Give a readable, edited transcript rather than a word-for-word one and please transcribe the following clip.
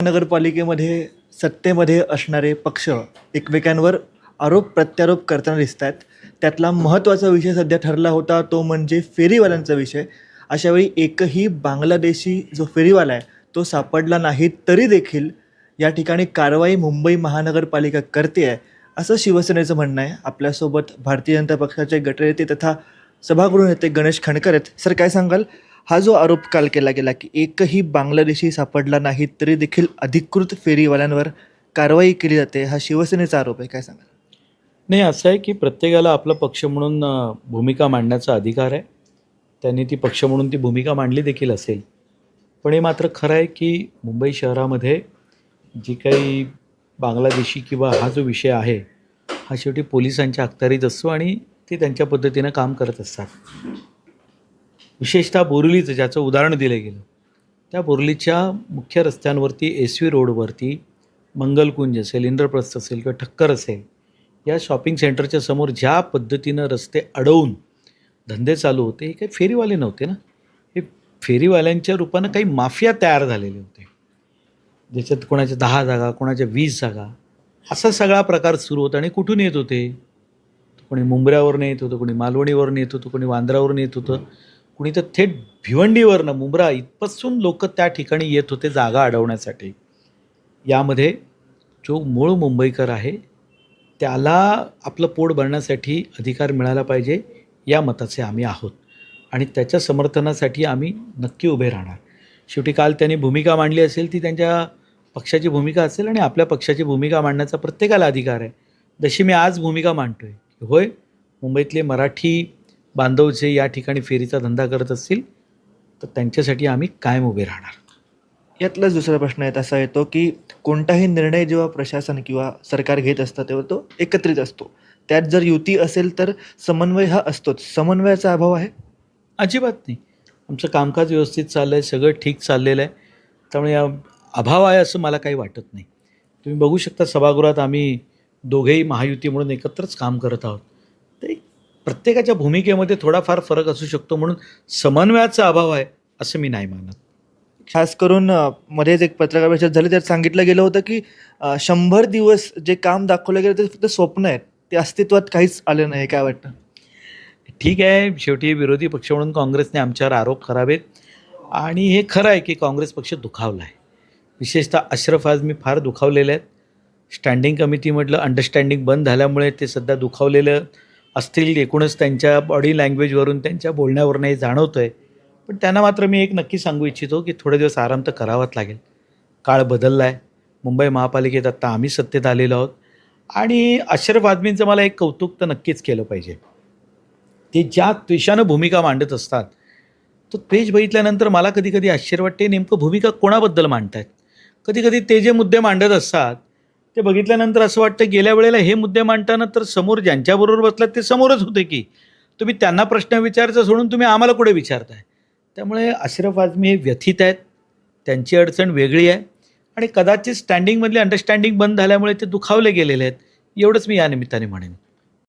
नगरपालिकेमध्ये सत्तेमध्ये असणारे पक्ष एकमेकांवर आरोप प्रत्यारोप करताना दिसत आहेत. त्यातला महत्त्वाचा विषय सध्या ठरला होता तो म्हणजे फेरीवाल्यांचा विषय. अशावेळी एकही बांगलादेशी जो फेरीवाला आहे तो सापडला नाही, तरी देखील या ठिकाणी कारवाई मुंबई महानगरपालिका करते आहे असं शिवसेनेचं म्हणणं आहे. आपल्यासोबत भारतीय जनता पक्षाचे गटनेते तथा सभागृह नेते गणेश खणकर आहेत. सर, काय सांगाल? हा जो आरोप काल केला गेला की एकही बांगलादेशी सापडला नाही तरी देखील अधिकृत फेरीवाल्यांवर कारवाई केली जाते, हा शिवसेनेचा आरोप आहे, काय सांगाल? नाही, असं आहे की प्रत्येकाला आपला पक्ष म्हणून भूमिका मांडण्याचा अधिकार आहे. त्यांनी ती पक्ष म्हणून ती भूमिका मांडली देखील असेल. पण हे मात्र खरं आहे की मुंबई शहरामध्ये जी काही बांगलादेशी किंवा हा जो विषय आहे हा शेवटी पोलिसांच्या अखत्यारीत असतो आणि ते त्यांच्या पद्धतीनं काम करत असतात. विशेषतः बोरिवलीचं ज्याचं उदाहरण दिलं गेलं, त्या बोरिवलीच्या मुख्य रस्त्यांवरती SV रोडवरती मंगलकुंज असेल, इंद्रप्रस्थ असेल किंवा ठक्कर असेल, या शॉपिंग सेंटरच्या समोर ज्या पद्धतीनं रस्ते अडवून धंदे चालू होते, हे काही फेरीवाले नव्हते ना. हे फेरीवाल्यांच्या रूपानं काही माफिया तयार झालेले होते, ज्याच्यात कोणाच्या 10 जागा, कोणाच्या 20 जागा, असा सगळा प्रकार सुरू होता. आणि कुठून येत होते? कोणी मुंब्र्यावरून येत होतं, कोणी मालवणीवरून येत होतं, कोणी वांद्रावरून येत होतं, कुणी तर थेट भिवंडीवरनं मुंब्रा इथपासून लोक त्या ठिकाणी येत होते जागा अडवण्यासाठी. यामध्ये जो मूळ मुंबईकर आहे त्याला आपलं पोट भरण्यासाठी अधिकार मिळाला पाहिजे, या मताचे आम्ही आहोत आणि त्याच्या समर्थनासाठी आम्ही नक्की उभे राहणार. शेवटी काल त्यांनी भूमिका मांडली असेल ती त्यांच्या पक्षाची भूमिका असेल आणि आपल्या पक्षाची भूमिका मांडण्याचा प्रत्येकाला अधिकार आहे. जशी मी आज भूमिका मांडतो आहे की होय, मुंबईतले मराठी बांधव जे या ठिकाणी फेरीचा धंदा करत असतील तर त्यांच्यासाठी आम्ही कायम उभे राहणार. यातलाच दुसरा प्रश्न आहे असा येतो की कोणताही निर्णय जेव्हा प्रशासन किंवा सरकार घेत असतं तेव्हा तो एकत्रित असतो. त्यात जर युती असेल तर समन्वय हा असतोच. समन्वयाचा अभाव आहे? अजिबात नाही. आमचं कामकाज व्यवस्थित चाललं आहे, सगळं ठीक चाललेलं आहे. त्यामुळे या अभाव आहे असं मला काही वाटत नाही. तुम्ही बघू शकता सभागृहात आम्ही दोघेही महायुती म्हणून एकत्रच काम करत आहोत. तर प्रत्येकाच्या भूमिकेमध्ये थोडाफार फरक असू शकतो, म्हणून समन्वयाचा अभाव आहे असं मी नाही मानत. खास करून मध्येच एक पत्रकार परिषद झाली, त्यात सांगितलं गेलं होतं की 100 दिवस जे काम दाखवलं गेलं ते फक्त स्वप्न आहेत, ते अस्तित्वात काहीच आलं नाही. काय वाटतं? ठीक आहे, शेवटी विरोधी पक्ष म्हणून काँग्रेसने आमच्यावर आरोप करावेत आणि हे खरं आहे की काँग्रेस पक्ष दुखावला आहे. विशेषतः अशरफ आझमी फार दुखावलेले आहेत. स्टँडिंग कमिटीमधलं अंडरस्टँडिंग बंद झाल्यामुळे ते सध्या दुखावलेलं असतील. एकूणच त्यांच्या बॉडी लँग्वेजवरून, त्यांच्या बोलण्यावरून हे जाणवतं आहे. पण त्यांना मात्र मी एक नक्की सांगू इच्छितो की थोडे दिवस आराम तर करावाच लागेल. काळ बदलला आहे. मुंबई महापालिकेत आत्ता आम्ही सत्तेत आलेलो आहोत आणि अशरफ आझमींचं मला एक कौतुक तर नक्कीच केलं पाहिजे. ते ज्या त्वेषानं भूमिका मांडत असतात, तो पेज बघितल्यानंतर मला कधी कधी आश्चर्य वाटते नेमकं भूमिका कोणाबद्दल मांडत आहेत. कधी कधी ते जे मुद्दे मांडत असतात ते बघितल्यानंतर असं वाटतं गेल्या वेळेला हे मुद्दे मांडताना तर समोर ज्यांच्याबरोबर बसलात ते समोरच होते की तुम्ही त्यांना प्रश्न विचारायचा सोडून तुम्ही आम्हाला कुठे विचारताय. त्यामुळे अशरफ आझमी हे व्यथित आहेत. त्यांची अडचण वेगळी आहे आणि कदाचित स्टँडिंगमधली अंडरस्टँडिंग बंद झाल्यामुळे ते दुखावले गेलेले आहेत. एवढंच मी या निमित्ताने म्हणेन.